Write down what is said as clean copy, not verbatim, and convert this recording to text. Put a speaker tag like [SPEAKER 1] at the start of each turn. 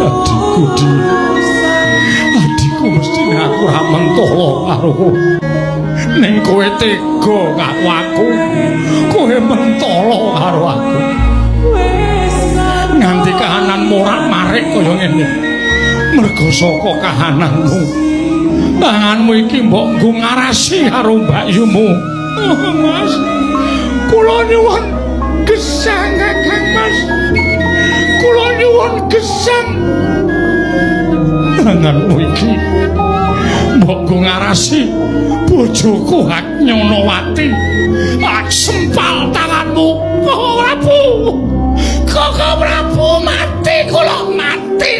[SPEAKER 1] Adikku Di, adikku mesti aku ra mentolo karo kowe. Ning kowe tega karo aku, kowe mentolo karo aku. Nganti kahanan morak-marik kaya ngene. Mergo saka kahananmu, tanganmu iki mbok nggo ngarasi karo mbakyumu. Oh, Mas, kula nyuwun gesang Kakang Mas. Kula nyuwun gesang. Tanganmu iki mbok nggo ngarasi bojoku Hak Nyonowati. Sempal tanganmu, Kakang Prabu. Kakang Prabu mati, kula mati.